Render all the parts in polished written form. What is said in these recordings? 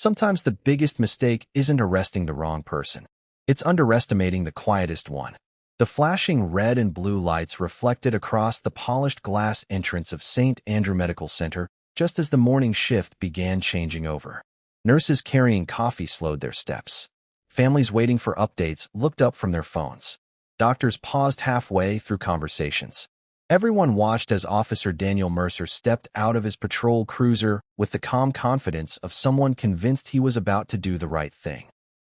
Sometimes the biggest mistake isn't arresting the wrong person. It's underestimating the quietest one. The flashing red and blue lights reflected across the polished glass entrance of St. Andrew Medical Center just as the morning shift began changing over. Nurses carrying coffee slowed their steps. Families waiting for updates looked up from their phones. Doctors paused halfway through conversations. Everyone watched as Officer Daniel Mercer stepped out of his patrol cruiser with the calm confidence of someone convinced he was about to do the right thing.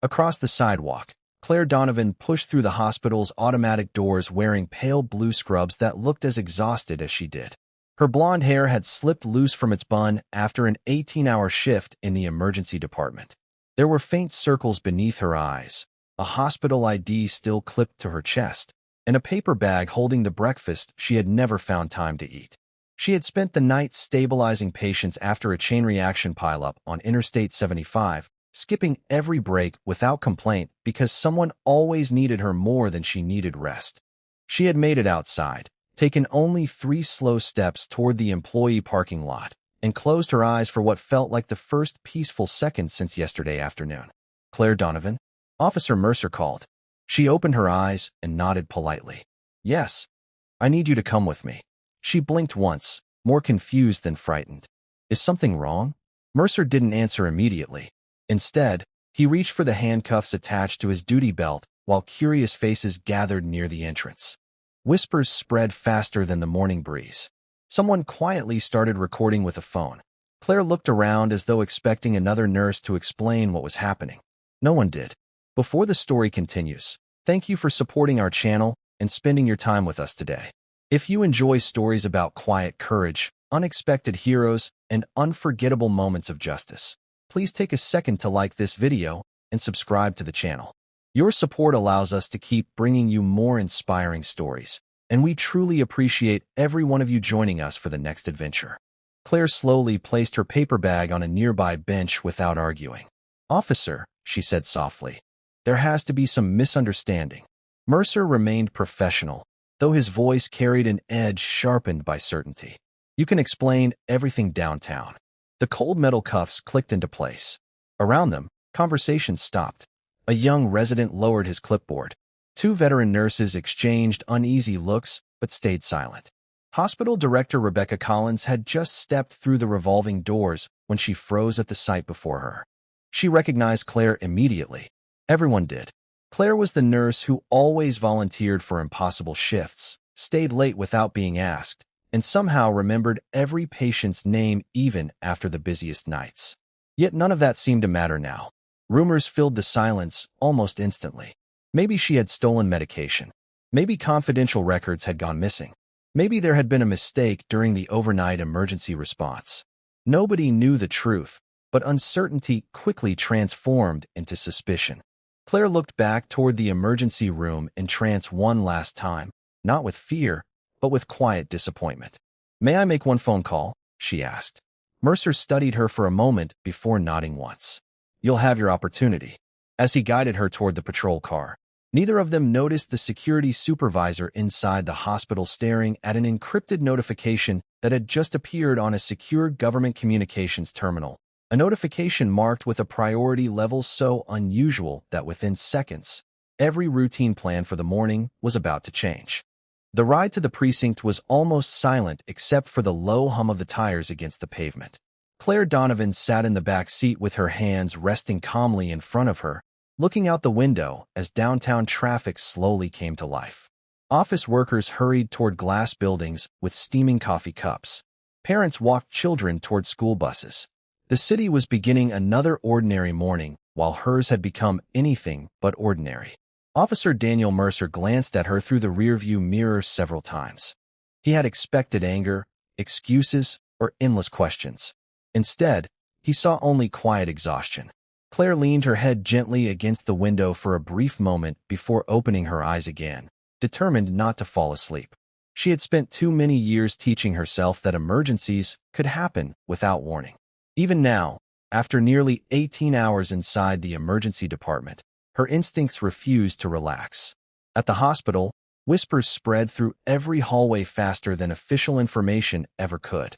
Across the sidewalk, Claire Donovan pushed through the hospital's automatic doors wearing pale blue scrubs that looked as exhausted as she did. Her blonde hair had slipped loose from its bun after an 18-hour shift in the emergency department. There were faint circles beneath her eyes, a hospital ID still clipped to her chest, and a paper bag holding the breakfast she had never found time to eat. She had spent the night stabilizing patients after a chain reaction pileup on Interstate 75, skipping every break without complaint because someone always needed her more than she needed rest. She had made it outside, taken only 3 slow steps toward the employee parking lot, and closed her eyes for what felt like the first peaceful second since yesterday afternoon. "Claire Donovan?" Officer Mercer called. She opened her eyes and nodded politely. "Yes. I need you to come with me." She blinked once, more confused than frightened. "Is something wrong?" Mercer didn't answer immediately. Instead, he reached for the handcuffs attached to his duty belt while curious faces gathered near the entrance. Whispers spread faster than the morning breeze. Someone quietly started recording with a phone. Claire looked around as though expecting another nurse to explain what was happening. No one did. Before the story continues, thank you for supporting our channel and spending your time with us today. If you enjoy stories about quiet courage, unexpected heroes, and unforgettable moments of justice, please take a second to like this video and subscribe to the channel. Your support allows us to keep bringing you more inspiring stories, and we truly appreciate every one of you joining us for the next adventure. Claire slowly placed her paper bag on a nearby bench without arguing. "Officer," she said softly, "there has to be some misunderstanding." Mercer remained professional, though his voice carried an edge sharpened by certainty. "You can explain everything downtown." The cold metal cuffs clicked into place. Around them, conversation stopped. A young resident lowered his clipboard. 2 veteran nurses exchanged uneasy looks but stayed silent. Hospital Director Rebecca Collins had just stepped through the revolving doors when she froze at the sight before her. She recognized Claire immediately. Everyone did. Claire was the nurse who always volunteered for impossible shifts, stayed late without being asked, and somehow remembered every patient's name even after the busiest nights. Yet none of that seemed to matter now. Rumors filled the silence almost instantly. Maybe she had stolen medication. Maybe confidential records had gone missing. Maybe there had been a mistake during the overnight emergency response. Nobody knew the truth, but uncertainty quickly transformed into suspicion. Claire looked back toward the emergency room in trance one last time, not with fear, but with quiet disappointment. "May I make one phone call?" she asked. Mercer studied her for a moment before nodding once. "You'll have your opportunity." As he guided her toward the patrol car, neither of them noticed the security supervisor inside the hospital staring at an encrypted notification that had just appeared on a secure government communications terminal. A notification marked with a priority level so unusual that within seconds, every routine plan for the morning was about to change. The ride to the precinct was almost silent except for the low hum of the tires against the pavement. Claire Donovan sat in the back seat with her hands resting calmly in front of her, looking out the window as downtown traffic slowly came to life. Office workers hurried toward glass buildings with steaming coffee cups. Parents walked children toward school buses. The city was beginning another ordinary morning, while hers had become anything but ordinary. Officer Daniel Mercer glanced at her through the rearview mirror several times. He had expected anger, excuses, or endless questions. Instead, he saw only quiet exhaustion. Claire leaned her head gently against the window for a brief moment before opening her eyes again, determined not to fall asleep. She had spent too many years teaching herself that emergencies could happen without warning. Even now, after nearly 18 hours inside the emergency department, her instincts refused to relax. At the hospital, whispers spread through every hallway faster than official information ever could.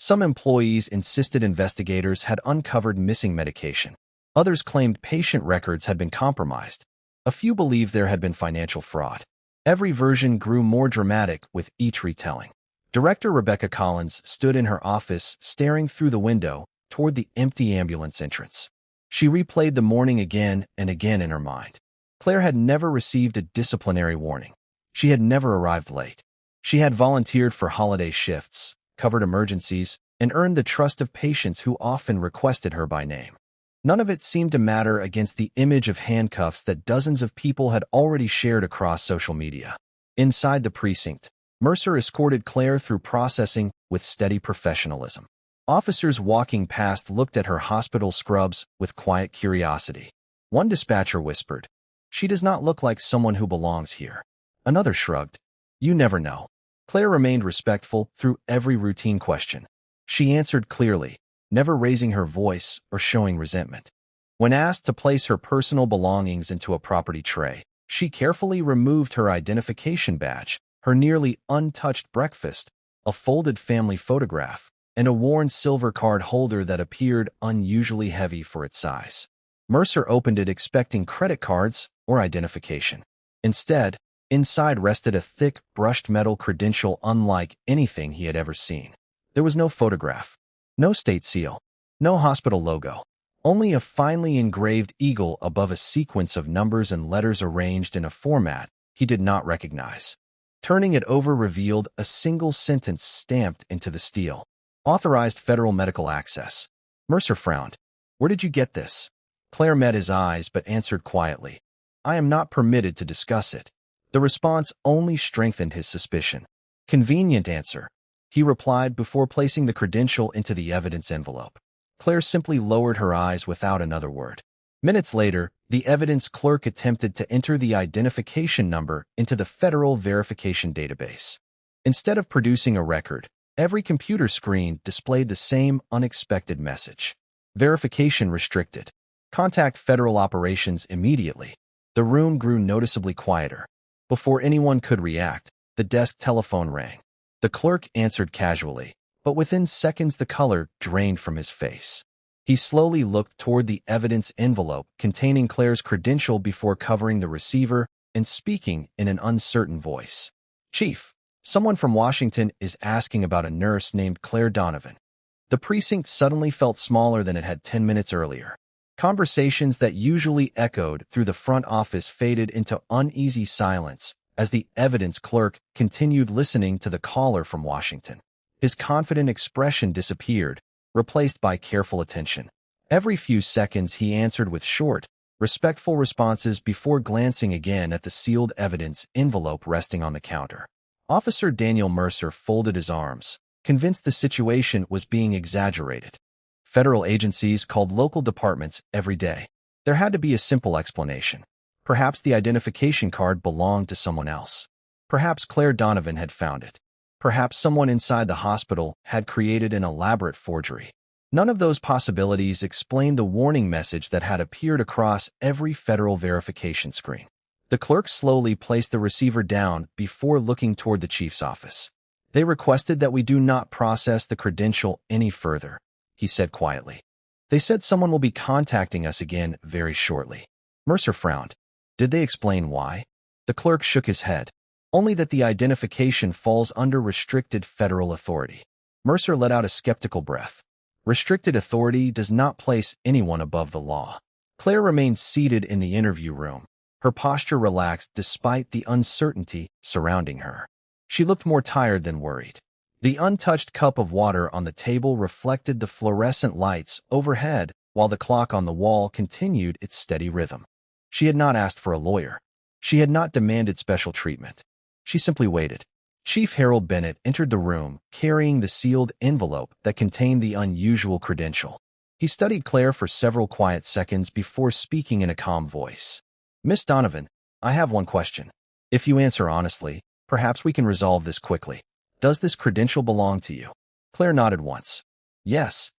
Some employees insisted investigators had uncovered missing medication. Others claimed patient records had been compromised. A few believed there had been financial fraud. Every version grew more dramatic with each retelling. Director Rebecca Collins stood in her office, staring through the window toward the empty ambulance entrance. She replayed the morning again and again in her mind. Claire had never received a disciplinary warning. She had never arrived late. She had volunteered for holiday shifts, covered emergencies, and earned the trust of patients who often requested her by name. None of it seemed to matter against the image of handcuffs that dozens of people had already shared across social media. Inside the precinct, Mercer escorted Claire through processing with steady professionalism. Officers walking past looked at her hospital scrubs with quiet curiosity. One dispatcher whispered, "She does not look like someone who belongs here." Another shrugged, "You never know." Claire remained respectful through every routine question. She answered clearly, never raising her voice or showing resentment. When asked to place her personal belongings into a property tray, she carefully removed her identification badge, her nearly untouched breakfast, a folded family photograph, and a worn silver card holder that appeared unusually heavy for its size. Mercer opened it expecting credit cards or identification. Instead, inside rested a thick, brushed metal credential unlike anything he had ever seen. There was no photograph, no state seal, no hospital logo, only a finely engraved eagle above a sequence of numbers and letters arranged in a format he did not recognize. Turning it over revealed a single sentence stamped into the steel. "Authorized federal medical access." Mercer frowned. "Where did you get this?" Claire met his eyes but answered quietly, "I am not permitted to discuss it." The response only strengthened his suspicion. "Convenient answer," he replied before placing the credential into the evidence envelope. Claire simply lowered her eyes without another word. Minutes later, the evidence clerk attempted to enter the identification number into the federal verification database. Instead of producing a record, every computer screen displayed the same unexpected message. "Verification restricted. Contact federal operations immediately." The room grew noticeably quieter. Before anyone could react, the desk telephone rang. The clerk answered casually, but within seconds the color drained from his face. He slowly looked toward the evidence envelope containing Claire's credential before covering the receiver and speaking in an uncertain voice. "Chief, someone from Washington is asking about a nurse named Claire Donovan." The precinct suddenly felt smaller than it had 10 minutes earlier. Conversations that usually echoed through the front office faded into uneasy silence as the evidence clerk continued listening to the caller from Washington. His confident expression disappeared, replaced by careful attention. Every few seconds he answered with short, respectful responses before glancing again at the sealed evidence envelope resting on the counter. Officer Daniel Mercer folded his arms, convinced the situation was being exaggerated. Federal agencies called local departments every day. There had to be a simple explanation. Perhaps the identification card belonged to someone else. Perhaps Claire Donovan had found it. Perhaps someone inside the hospital had created an elaborate forgery. None of those possibilities explained the warning message that had appeared across every federal verification screen. The clerk slowly placed the receiver down before looking toward the chief's office. "They requested that we do not process the credential any further," he said quietly. "They said someone will be contacting us again very shortly." Mercer frowned. "Did they explain why?" The clerk shook his head. "Only that the identification falls under restricted federal authority." Mercer let out a skeptical breath. Restricted authority does not place anyone above the law. Claire remained seated in the interview room, her posture relaxed despite the uncertainty surrounding her. She looked more tired than worried. The untouched cup of water on the table reflected the fluorescent lights overhead while the clock on the wall continued its steady rhythm. She had not asked for a lawyer. She had not demanded special treatment. She simply waited. Chief Harold Bennett entered the room, carrying the sealed envelope that contained the unusual credential. He studied Claire for several quiet seconds before speaking in a calm voice. "Miss Donovan, I have one question. If you answer honestly, perhaps we can resolve this quickly. Does this credential belong to you?" Claire nodded once. "Yes."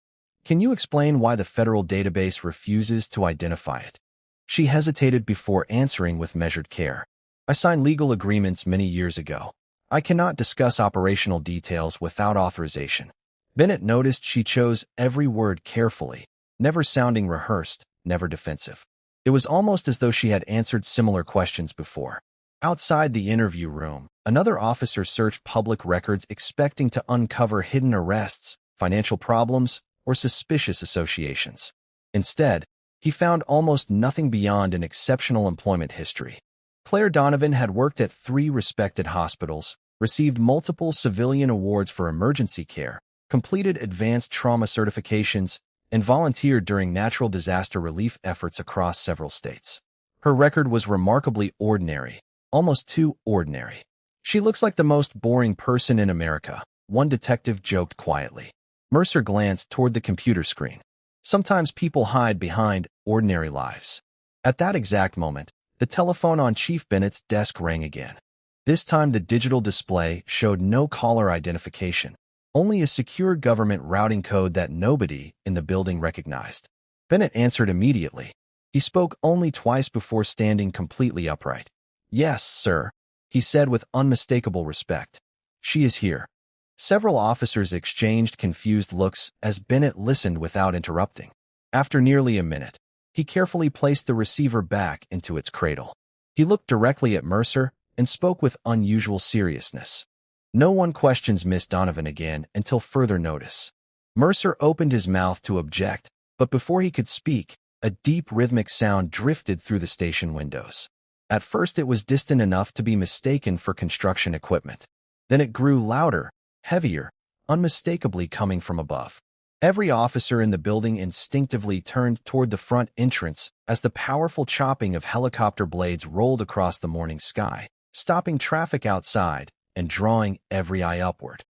"Can you explain why the federal database refuses to identify it?" She hesitated before answering with measured care. "I signed legal agreements many years ago. I cannot discuss operational details without authorization." Bennett noticed she chose every word carefully, never sounding rehearsed, never defensive. It was almost as though she had answered similar questions before. Outside the interview room, another officer searched public records expecting to uncover hidden arrests, financial problems, or suspicious associations. Instead, he found almost nothing beyond an exceptional employment history. Claire Donovan had worked at 3 respected hospitals, received multiple civilian awards for emergency care, completed advanced trauma certifications, and volunteered during natural disaster relief efforts across several states. Her record was remarkably ordinary, almost too ordinary. "She looks like the most boring person in America," one detective joked quietly. Mercer glanced toward the computer screen. Sometimes people hide behind ordinary lives. At that exact moment, the telephone on Chief Bennett's desk rang again. This time the digital display showed no caller identification, only a secure government routing code that nobody in the building recognized. Bennett answered immediately. He spoke only twice before standing completely upright. "Yes, sir," he said with unmistakable respect. "She is here." Several officers exchanged confused looks as Bennett listened without interrupting. After nearly a minute, he carefully placed the receiver back into its cradle. He looked directly at Mercer and spoke with unusual seriousness. "No one questions Miss Donovan again until further notice." Mercer opened his mouth to object, but before he could speak, a deep rhythmic sound drifted through the station windows. At first it was distant enough to be mistaken for construction equipment. Then it grew louder, heavier, unmistakably coming from above. Every officer in the building instinctively turned toward the front entrance as the powerful chopping of helicopter blades rolled across the morning sky, stopping traffic outside and drawing every eye upward.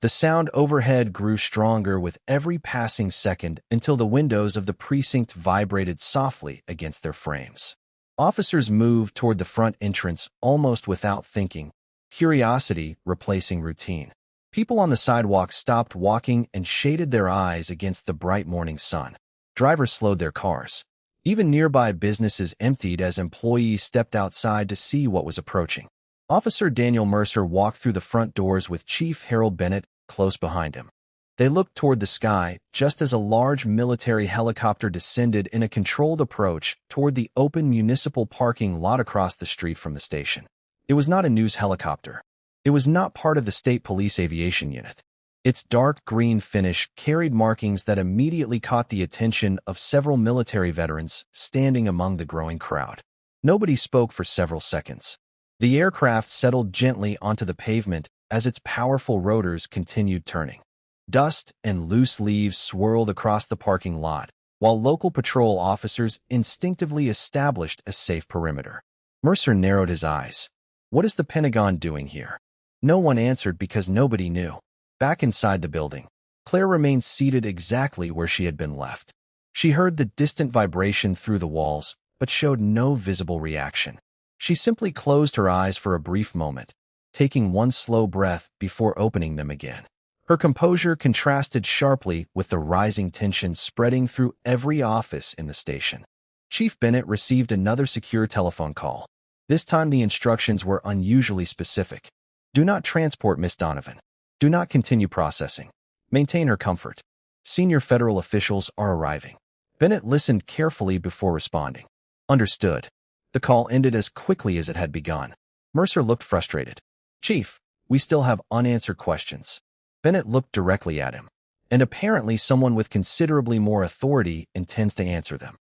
The sound overhead grew stronger with every passing second until the windows of the precinct vibrated softly against their frames. Officers moved toward the front entrance almost without thinking, curiosity replacing routine. People on the sidewalk stopped walking and shaded their eyes against the bright morning sun. Drivers slowed their cars. Even nearby businesses emptied as employees stepped outside to see what was approaching. Officer Daniel Mercer walked through the front doors with Chief Harold Bennett close behind him. They looked toward the sky just as a large military helicopter descended in a controlled approach toward the open municipal parking lot across the street from the station. It was not a news helicopter. It was not part of the state police aviation unit. Its dark green finish carried markings that immediately caught the attention of several military veterans standing among the growing crowd. Nobody spoke for several seconds. The aircraft settled gently onto the pavement as its powerful rotors continued turning. Dust and loose leaves swirled across the parking lot, while local patrol officers instinctively established a safe perimeter. Mercer narrowed his eyes. What is the Pentagon doing here? No one answered because nobody knew. Back inside the building, Claire remained seated exactly where she had been left. She heard the distant vibration through the walls, but showed no visible reaction. She simply closed her eyes for a brief moment, taking one slow breath before opening them again. Her composure contrasted sharply with the rising tension spreading through every office in the station. Chief Bennett received another secure telephone call. This time the instructions were unusually specific. Do not transport Miss Donovan. Do not continue processing. Maintain her comfort. Senior federal officials are arriving. Bennett listened carefully before responding. Understood. The call ended as quickly as it had begun. Mercer looked frustrated. Chief, we still have unanswered questions. Bennett looked directly at him. And apparently someone with considerably more authority intends to answer them.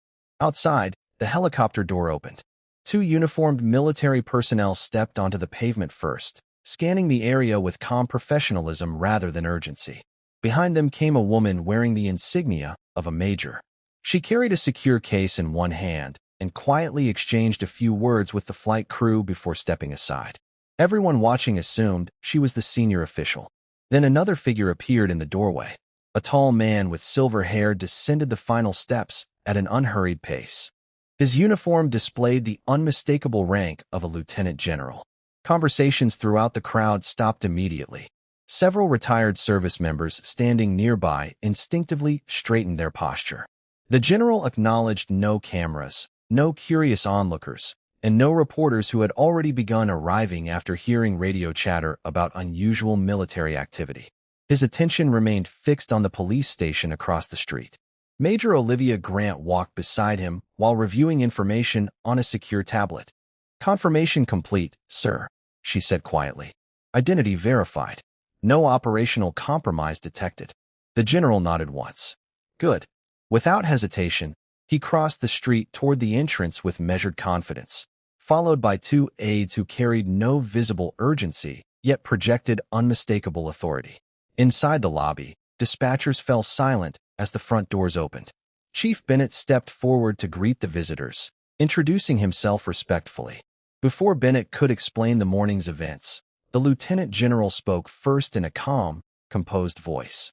Outside, the helicopter door opened. 2 uniformed military personnel stepped onto the pavement first, scanning the area with calm professionalism rather than urgency. Behind them came a woman wearing the insignia of a major. She carried a secure case in one hand and quietly exchanged a few words with the flight crew before stepping aside. Everyone watching assumed she was the senior official. Then another figure appeared in the doorway. A tall man with silver hair descended the final steps at an unhurried pace. His uniform displayed the unmistakable rank of a lieutenant general. Conversations throughout the crowd stopped immediately. Several retired service members standing nearby instinctively straightened their posture. The general acknowledged no cameras, no curious onlookers, and no reporters who had already begun arriving after hearing radio chatter about unusual military activity. His attention remained fixed on the police station across the street. Major Olivia Grant walked beside him while reviewing information on a secure tablet. "Confirmation complete, sir," she said quietly. "Identity verified. No operational compromise detected." The general nodded once. "Good." Without hesitation, he crossed the street toward the entrance with measured confidence, followed by two aides who carried no visible urgency, yet projected unmistakable authority. Inside the lobby, dispatchers fell silent as the front doors opened. Chief Bennett stepped forward to greet the visitors, introducing himself respectfully. Before Bennett could explain the morning's events, the lieutenant general spoke first in a calm, composed voice.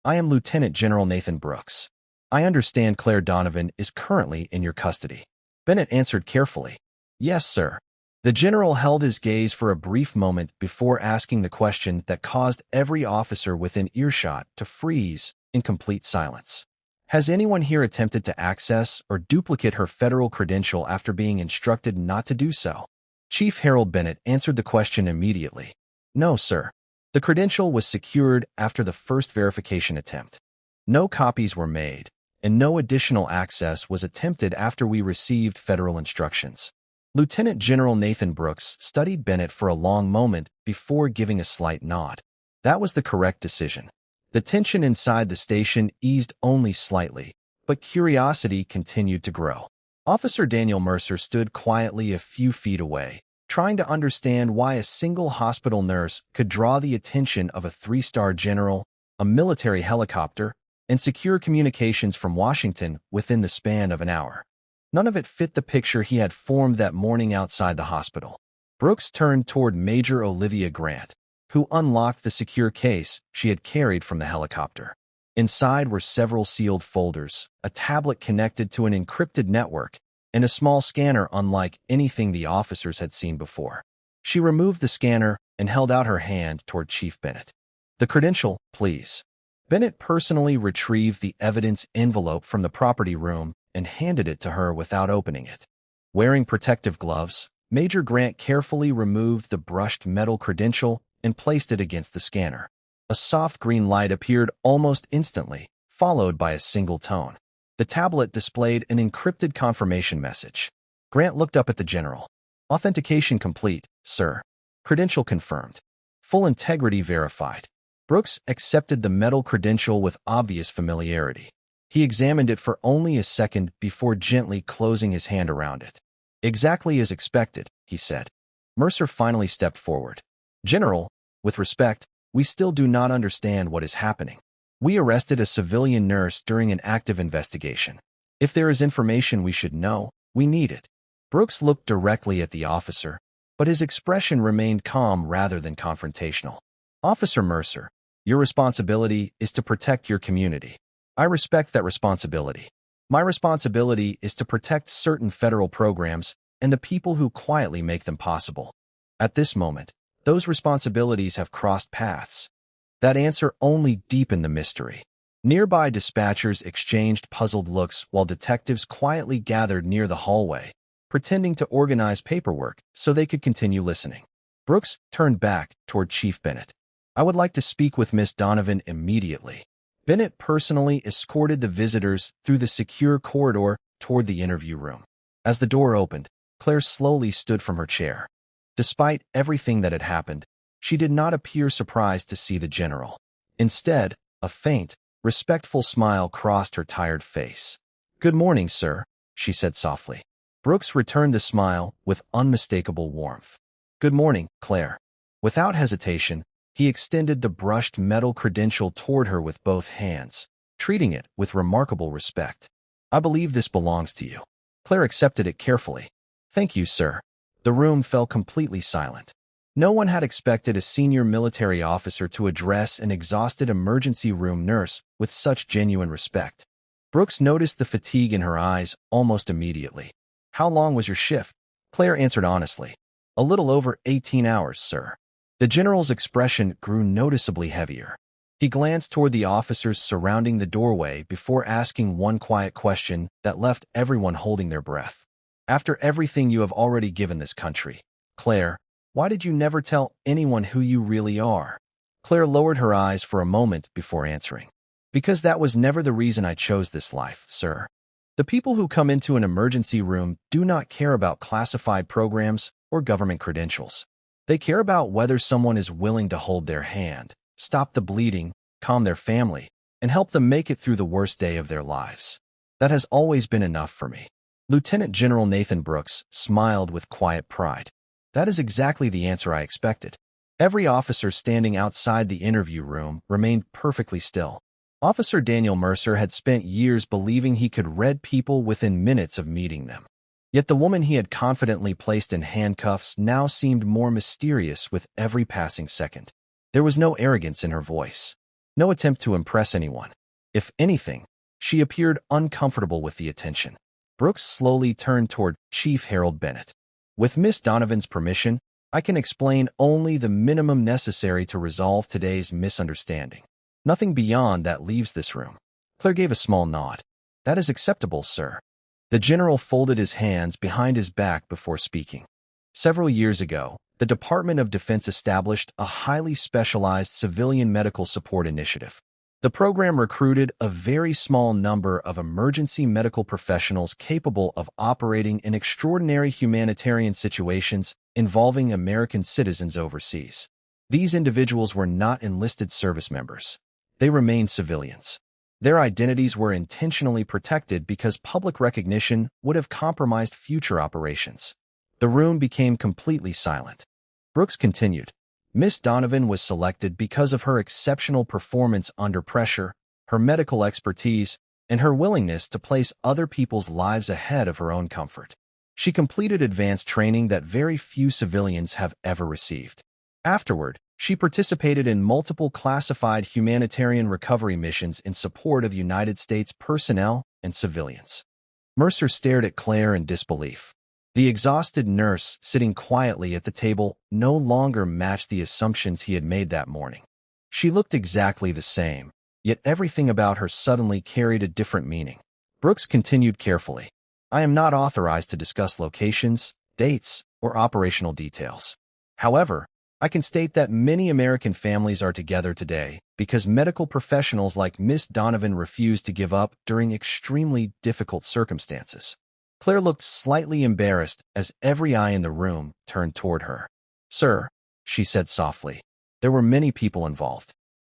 "I am Lieutenant General Nathan Brooks. I understand Claire Donovan is currently in your custody." Bennett answered carefully. "Yes, sir." The general held his gaze for a brief moment before asking the question that caused every officer within earshot to freeze in complete silence. "Has anyone here attempted to access or duplicate her federal credential after being instructed not to do so?" Chief Harold Bennett answered the question immediately. "No, sir. The credential was secured after the first verification attempt. No copies were made, and no additional access was attempted after we received federal instructions." Lieutenant General Nathan Brooks studied Bennett for a long moment before giving a slight nod. That was the correct decision. The tension inside the station eased only slightly, but curiosity continued to grow. Officer Daniel Mercer stood quietly a few feet away, trying to understand why a single hospital nurse could draw the attention of a three-star general, a military helicopter, and secure communications from Washington within the span of an hour. None of it fit the picture he had formed that morning outside the hospital. Brooks turned toward Major Olivia Grant, who unlocked the secure case she had carried from the helicopter. Inside were several sealed folders, a tablet connected to an encrypted network, and a small scanner unlike anything the officers had seen before. She removed the scanner and held out her hand toward Chief Bennett. "The credential, please." Bennett personally retrieved the evidence envelope from the property room and handed it to her without opening it. Wearing protective gloves, Major Grant carefully removed the brushed metal credential and placed it against the scanner. A soft green light appeared almost instantly, followed by a single tone. The tablet displayed an encrypted confirmation message. Grant looked up at the general. "Authentication complete, sir. Credential confirmed. Full integrity verified." Brooks accepted the metal credential with obvious familiarity. He examined it for only a second before gently closing his hand around it. "Exactly as expected," he said. Mercer finally stepped forward. "General, with respect, we still do not understand what is happening. We arrested a civilian nurse during an active investigation. If there is information we should know, we need it." Brooks looked directly at the officer, but his expression remained calm rather than confrontational. "Officer Mercer, your responsibility is to protect your community. I respect that responsibility. My responsibility is to protect certain federal programs and the people who quietly make them possible. At this moment, those responsibilities have crossed paths." That answer only deepened the mystery. Nearby dispatchers exchanged puzzled looks while detectives quietly gathered near the hallway, pretending to organize paperwork so they could continue listening. Brooks turned back toward Chief Bennett. "I would like to speak with Miss Donovan immediately." Bennett personally escorted the visitors through the secure corridor toward the interview room. As the door opened, Claire slowly stood from her chair. Despite everything that had happened, she did not appear surprised to see the general. Instead, a faint, respectful smile crossed her tired face. "Good morning, sir," she said softly. Brooks returned the smile with unmistakable warmth. "Good morning, Claire." Without hesitation, he extended the brushed metal credential toward her with both hands, treating it with remarkable respect. "I believe this belongs to you." Claire accepted it carefully. "Thank you, sir." The room fell completely silent. No one had expected a senior military officer to address an exhausted emergency room nurse with such genuine respect. Brooks noticed the fatigue in her eyes almost immediately. "How long was your shift?" Claire answered honestly. "A little over 18 hours, sir." The general's expression grew noticeably heavier. He glanced toward the officers surrounding the doorway before asking one quiet question that left everyone holding their breath. "After everything you have already given this country, Claire, why did you never tell anyone who you really are?" Claire lowered her eyes for a moment before answering. Because that was never the reason I chose this life, sir. The people who come into an emergency room do not care about classified programs or government credentials. They care about whether someone is willing to hold their hand, stop the bleeding, calm their family, and help them make it through the worst day of their lives. That has always been enough for me. Lieutenant General Nathan Brooks smiled with quiet pride. That is exactly the answer I expected. Every officer standing outside the interview room remained perfectly still. Officer Daniel Mercer had spent years believing he could read people within minutes of meeting them. Yet the woman he had confidently placed in handcuffs now seemed more mysterious with every passing second. There was no arrogance in her voice, no attempt to impress anyone. If anything, she appeared uncomfortable with the attention. Brooks slowly turned toward Chief Harold Bennett. With Miss Donovan's permission, I can explain only the minimum necessary to resolve today's misunderstanding. Nothing beyond that leaves this room. Claire gave a small nod. That is acceptable, sir. The general folded his hands behind his back before speaking. Several years ago, the Department of Defense established a highly specialized civilian medical support initiative. The program recruited a very small number of emergency medical professionals capable of operating in extraordinary humanitarian situations involving American citizens overseas. These individuals were not enlisted service members. They remained civilians. Their identities were intentionally protected because public recognition would have compromised future operations. The room became completely silent. Brooks continued. Miss Donovan was selected because of her exceptional performance under pressure, her medical expertise, and her willingness to place other people's lives ahead of her own comfort. She completed advanced training that very few civilians have ever received. Afterward, she participated in multiple classified humanitarian recovery missions in support of United States personnel and civilians. Mercer stared at Claire in disbelief. The exhausted nurse sitting quietly at the table no longer matched the assumptions he had made that morning. She looked exactly the same, yet everything about her suddenly carried a different meaning. Brooks continued carefully. I am not authorized to discuss locations, dates, or operational details. However, I can state that many American families are together today because medical professionals like Miss Donovan refused to give up during extremely difficult circumstances. Claire looked slightly embarrassed as every eye in the room turned toward her. Sir, she said softly, there were many people involved.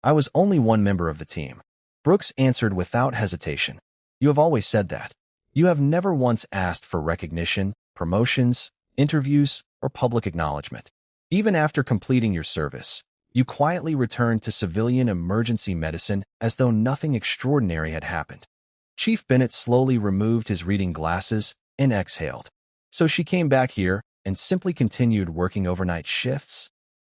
I was only one member of the team. Brooks answered without hesitation. You have always said that. You have never once asked for recognition, promotions, interviews, or public acknowledgement. Even after completing your service, you quietly returned to civilian emergency medicine as though nothing extraordinary had happened. Chief Bennett slowly removed his reading glasses and exhaled. So she came back here and simply continued working overnight shifts?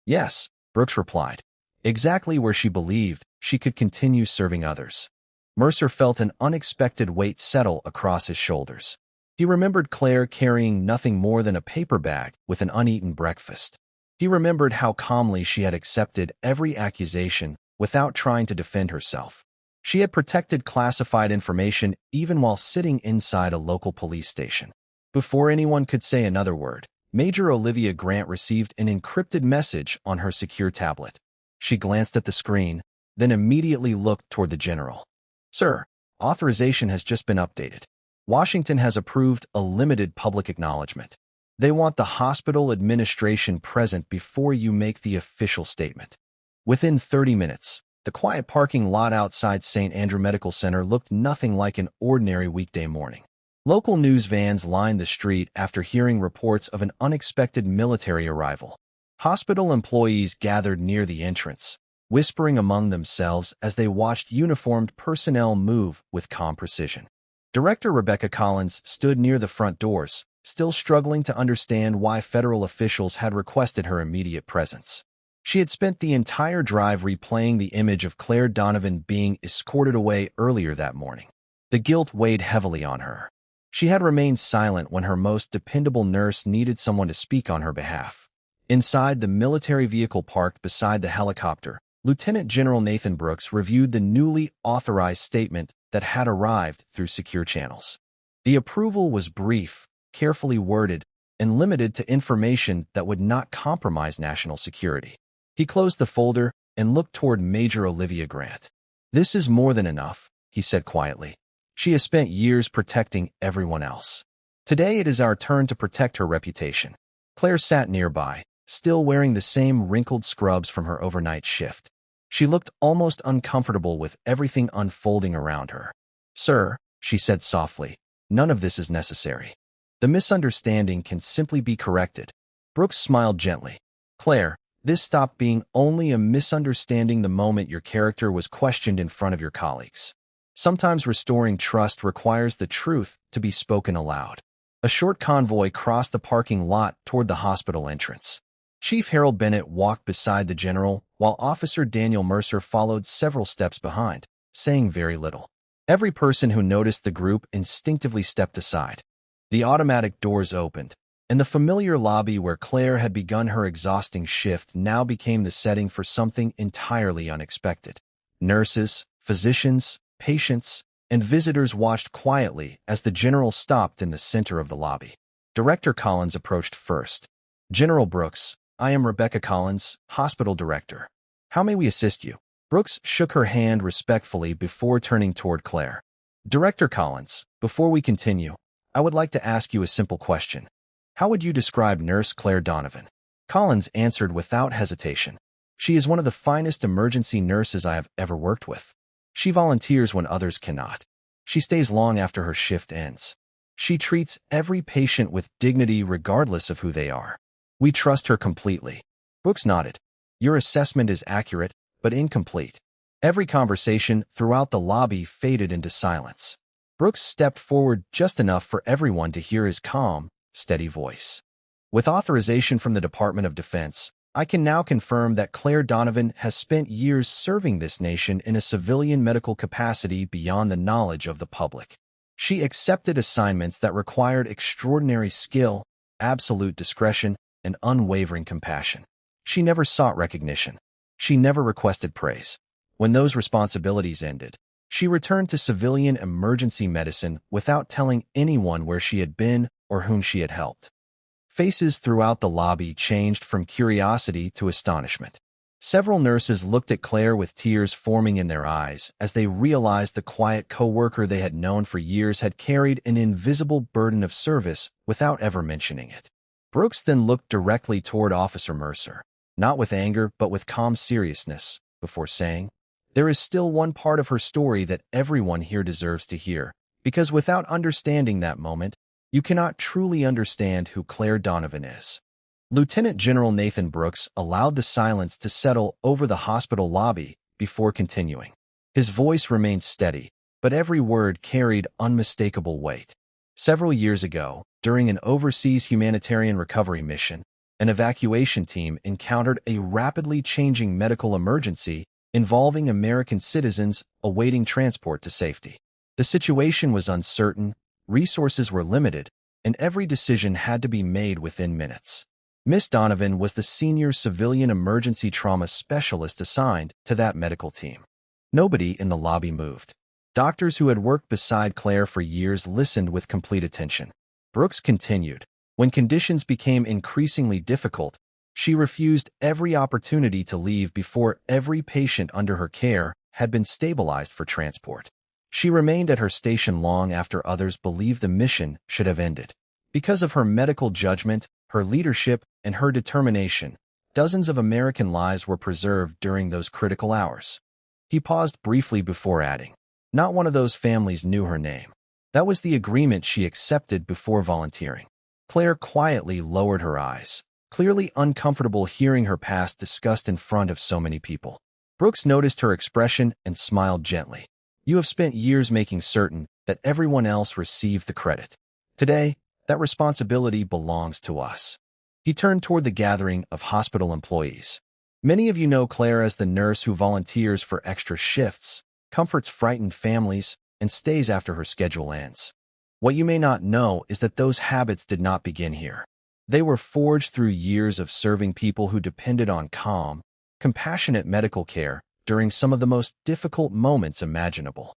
Yes, Brooks replied. Exactly where she believed she could continue serving others. Mercer felt an unexpected weight settle across his shoulders. He remembered Claire carrying nothing more than a paper bag with an uneaten breakfast. He remembered how calmly she had accepted every accusation without trying to defend herself. She had protected classified information even while sitting inside a local police station. Before anyone could say another word, Major Olivia Grant received an encrypted message on her secure tablet. She glanced at the screen, then immediately looked toward the general. Sir, authorization has just been updated. Washington has approved a limited public acknowledgement. They want the hospital administration present before you make the official statement. Within 30 minutes, the quiet parking lot outside St. Andrew Medical Center looked nothing like an ordinary weekday morning. Local news vans lined the street after hearing reports of an unexpected military arrival. Hospital employees gathered near the entrance, whispering among themselves as they watched uniformed personnel move with calm precision. Director Rebecca Collins stood near the front doors, still struggling to understand why federal officials had requested her immediate presence. She had spent the entire drive replaying the image of Claire Donovan being escorted away earlier that morning. The guilt weighed heavily on her. She had remained silent when her most dependable nurse needed someone to speak on her behalf. Inside the military vehicle parked beside the helicopter, Lieutenant General Nathan Brooks reviewed the newly authorized statement that had arrived through secure channels. The approval was brief, carefully worded, and limited to information that would not compromise national security. He closed the folder, and looked toward Major Olivia Grant. "This is more than enough," he said quietly. "She has spent years protecting everyone else. Today it is our turn to protect her reputation." Claire sat nearby, still wearing the same wrinkled scrubs from her overnight shift. She looked almost uncomfortable with everything unfolding around her. "Sir," she said softly, "none of this is necessary. The misunderstanding can simply be corrected." Brooks smiled gently. "Claire, this stopped being only a misunderstanding the moment your character was questioned in front of your colleagues. Sometimes restoring trust requires the truth to be spoken aloud." A short convoy crossed the parking lot toward the hospital entrance. Chief Harold Bennett walked beside the general, while Officer Daniel Mercer followed several steps behind, saying very little. Every person who noticed the group instinctively stepped aside. The automatic doors opened, and the familiar lobby where Claire had begun her exhausting shift now became the setting for something entirely unexpected. Nurses, physicians, patients, and visitors watched quietly as the general stopped in the center of the lobby. Director Collins approached first. "General Brooks, I am Rebecca Collins, hospital director. How may we assist you?" Brooks shook her hand respectfully before turning toward Claire. "Director Collins, before we continue, I would like to ask you a simple question. How would you describe Nurse Claire Donovan?" Collins answered without hesitation. "She is one of the finest emergency nurses I have ever worked with. She volunteers when others cannot. She stays long after her shift ends. She treats every patient with dignity regardless of who they are. We trust her completely." Brooks nodded. "Your assessment is accurate, but incomplete." Every conversation throughout the lobby faded into silence. Brooks stepped forward just enough for everyone to hear his calm, steady voice. "With authorization from the Department of Defense, I can now confirm that Claire Donovan has spent years serving this nation in a civilian medical capacity beyond the knowledge of the public. She accepted assignments that required extraordinary skill, absolute discretion, and unwavering compassion. She never sought recognition. She never requested praise. When those responsibilities ended, she returned to civilian emergency medicine without telling anyone where she had been or whom she had helped." Faces throughout the lobby changed from curiosity to astonishment. Several nurses looked at Claire with tears forming in their eyes as they realized the quiet co-worker they had known for years had carried an invisible burden of service without ever mentioning it. Brooks then looked directly toward Officer Mercer, not with anger but with calm seriousness, before saying, "There is still one part of her story that everyone here deserves to hear, because without understanding that moment, you cannot truly understand who Claire Donovan is." Lieutenant General Nathan Brooks allowed the silence to settle over the hospital lobby before continuing. His voice remained steady, but every word carried unmistakable weight. "Several years ago, during an overseas humanitarian recovery mission, an evacuation team encountered a rapidly changing medical emergency involving American citizens awaiting transport to safety. The situation was uncertain, resources were limited, and every decision had to be made within minutes. Miss Donovan was the senior civilian emergency trauma specialist assigned to that medical team." Nobody in the lobby moved. Doctors who had worked beside Claire for years listened with complete attention. Brooks continued. "When conditions became increasingly difficult, she refused every opportunity to leave before every patient under her care had been stabilized for transport. She remained at her station long after others believed the mission should have ended. Because of her medical judgment, her leadership, and her determination, dozens of American lives were preserved during those critical hours." He paused briefly before adding, "Not one of those families knew her name. That was the agreement she accepted before volunteering." Claire quietly lowered her eyes, clearly uncomfortable hearing her past discussed in front of so many people. Brooks noticed her expression and smiled gently. "You have spent years making certain that everyone else received the credit. Today, that responsibility belongs to us." He turned toward the gathering of hospital employees. "Many of you know Claire as the nurse who volunteers for extra shifts, comforts frightened families, and stays after her schedule ends. What you may not know is that those habits did not begin here. They were forged through years of serving people who depended on calm, compassionate medical care during some of the most difficult moments imaginable."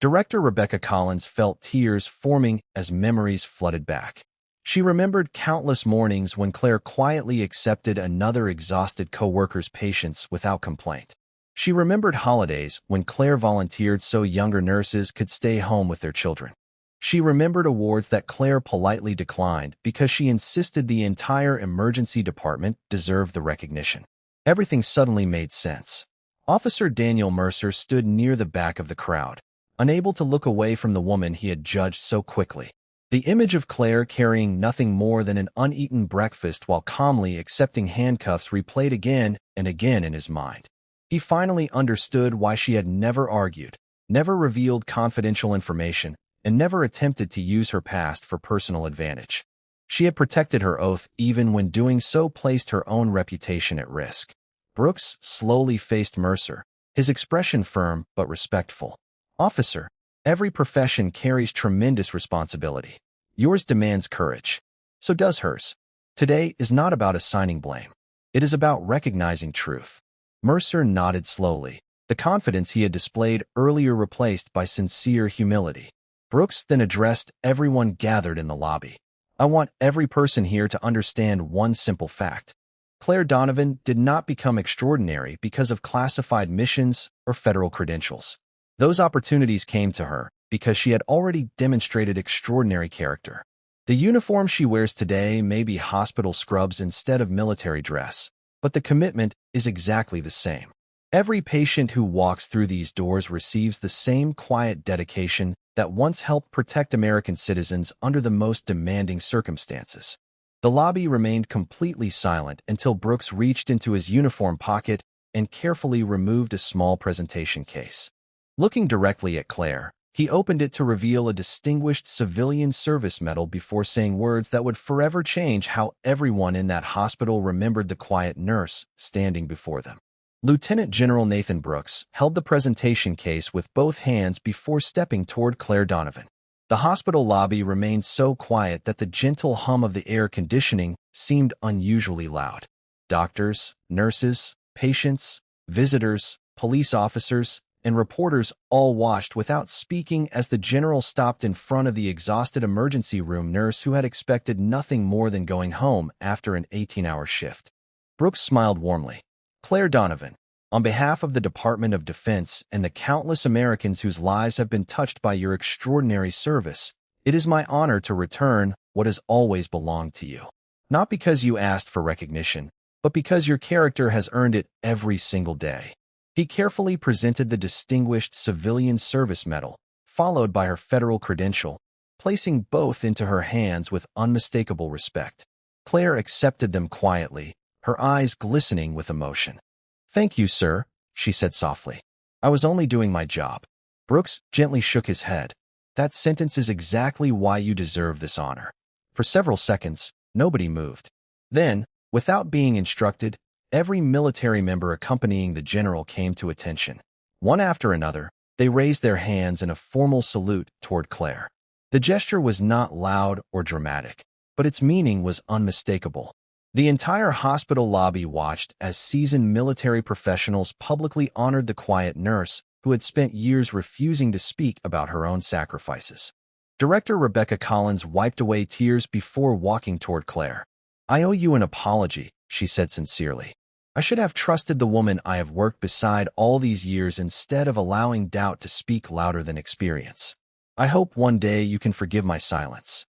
Director Rebecca Collins felt tears forming as memories flooded back. She remembered countless mornings when Claire quietly accepted another exhausted co-worker's patients without complaint. She remembered holidays when Claire volunteered so younger nurses could stay home with their children. She remembered awards that Claire politely declined because she insisted the entire emergency department deserved the recognition. Everything suddenly made sense. Officer Daniel Mercer stood near the back of the crowd, unable to look away from the woman he had judged so quickly. The image of Claire carrying nothing more than an uneaten breakfast while calmly accepting handcuffs replayed again and again in his mind. He finally understood why she had never argued, never revealed confidential information, and never attempted to use her past for personal advantage. She had protected her oath even when doing so placed her own reputation at risk. Brooks slowly faced Mercer, his expression firm but respectful. "Officer, every profession carries tremendous responsibility. Yours demands courage. So does hers. Today is not about assigning blame. It is about recognizing truth." Mercer nodded slowly, the confidence he had displayed earlier replaced by sincere humility. Brooks then addressed everyone gathered in the lobby. "I want every person here to understand one simple fact. Claire Donovan did not become extraordinary because of classified missions or federal credentials. Those opportunities came to her because she had already demonstrated extraordinary character. The uniform she wears today may be hospital scrubs instead of military dress, but the commitment is exactly the same. Every patient who walks through these doors receives the same quiet dedication that once helped protect American citizens under the most demanding circumstances." The lobby remained completely silent until Brooks reached into his uniform pocket and carefully removed a small presentation case. Looking directly at Claire, he opened it to reveal a distinguished civilian service medal before saying words that would forever change how everyone in that hospital remembered the quiet nurse standing before them. Lieutenant General Nathan Brooks held the presentation case with both hands before stepping toward Claire Donovan. The hospital lobby remained so quiet that the gentle hum of the air conditioning seemed unusually loud. Doctors, nurses, patients, visitors, police officers, and reporters all watched without speaking as the general stopped in front of the exhausted emergency room nurse who had expected nothing more than going home after an 18-hour shift. Brooks smiled warmly. "Claire Donovan, on behalf of the Department of Defense and the countless Americans whose lives have been touched by your extraordinary service, it is my honor to return what has always belonged to you. Not because you asked for recognition, but because your character has earned it every single day." He carefully presented the Distinguished Civilian Service Medal, followed by her federal credential, placing both into her hands with unmistakable respect. Claire accepted them quietly, her eyes glistening with emotion. "Thank you, sir," she said softly. "I was only doing my job." Brooks gently shook his head. "That sentence is exactly why you deserve this honor." For several seconds, nobody moved. Then, without being instructed, every military member accompanying the general came to attention. One after another, they raised their hands in a formal salute toward Claire. The gesture was not loud or dramatic, but its meaning was unmistakable. The entire hospital lobby watched as seasoned military professionals publicly honored the quiet nurse who had spent years refusing to speak about her own sacrifices. Director Rebecca Collins wiped away tears before walking toward Claire. "I owe you an apology," she said sincerely. "I should have trusted the woman I have worked beside all these years instead of allowing doubt to speak louder than experience. I hope one day you can forgive my silence."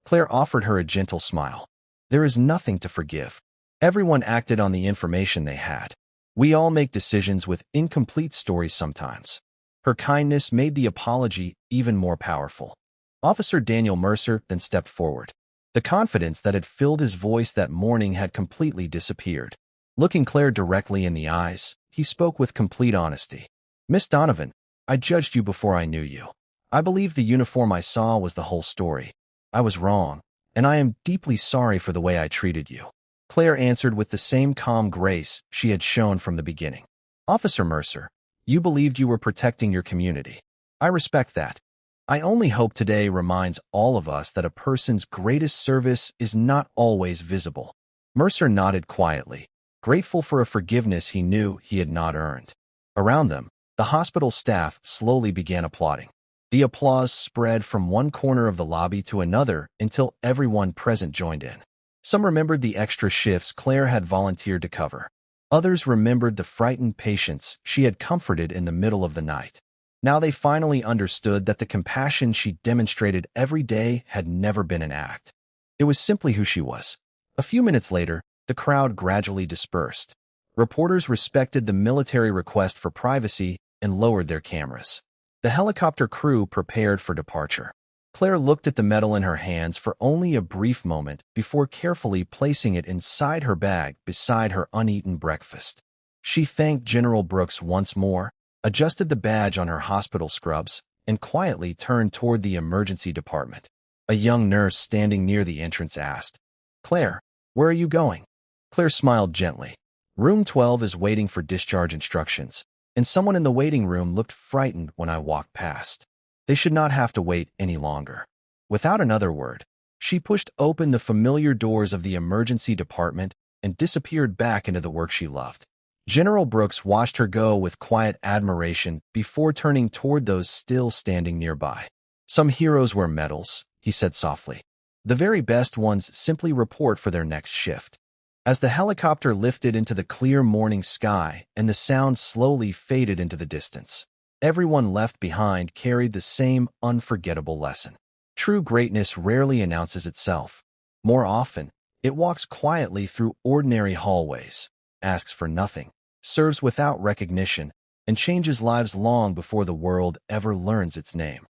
Claire offered her a gentle smile. "There is nothing to forgive. Everyone acted on the information they had. We all make decisions with incomplete stories sometimes." Her kindness made the apology even more powerful. Officer Daniel Mercer then stepped forward. The confidence that had filled his voice that morning had completely disappeared. Looking Claire directly in the eyes, he spoke with complete honesty. "Miss Donovan, I judged you before I knew you. I believed the uniform I saw was the whole story. I was wrong, and I am deeply sorry for the way I treated you." Claire answered with the same calm grace she had shown from the beginning. "Officer Mercer, you believed you were protecting your community. I respect that. I only hope today reminds all of us that a person's greatest service is not always visible." Mercer nodded quietly, grateful for a forgiveness he knew he had not earned. Around them, the hospital staff slowly began applauding. The applause spread from one corner of the lobby to another until everyone present joined in. Some remembered the extra shifts Claire had volunteered to cover. Others remembered the frightened patients she had comforted in the middle of the night. Now they finally understood that the compassion she demonstrated every day had never been an act. It was simply who she was. A few minutes later, the crowd gradually dispersed. Reporters respected the military request for privacy and lowered their cameras. The helicopter crew prepared for departure. Claire looked at the medal in her hands for only a brief moment before carefully placing it inside her bag beside her uneaten breakfast. She thanked General Brooks once more, adjusted the badge on her hospital scrubs, and quietly turned toward the emergency department. A young nurse standing near the entrance asked, "Claire, where are you going?" Claire smiled gently. "Room 12 is waiting for discharge instructions, and someone in the waiting room looked frightened when I walked past. They should not have to wait any longer." Without another word, she pushed open the familiar doors of the emergency department and disappeared back into the work she loved. General Brooks watched her go with quiet admiration before turning toward those still standing nearby. "Some heroes wear medals," he said softly. "The very best ones simply report for their next shift." As the helicopter lifted into the clear morning sky and the sound slowly faded into the distance, everyone left behind carried the same unforgettable lesson. True greatness rarely announces itself. More often, it walks quietly through ordinary hallways, asks for nothing, serves without recognition, and changes lives long before the world ever learns its name.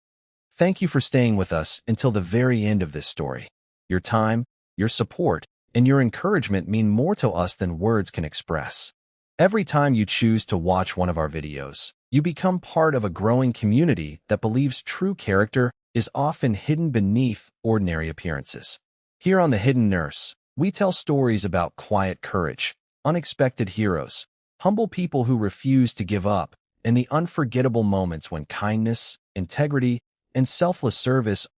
Thank you for staying with us until the very end of this story. Your time, your support, and your encouragement mean more to us than words can express. Every time you choose to watch one of our videos, you become part of a growing community that believes true character is often hidden beneath ordinary appearances. Here on The Hidden Nurse, we tell stories about quiet courage, unexpected heroes, humble people who refuse to give up, and the unforgettable moments when kindness, integrity, and selfless service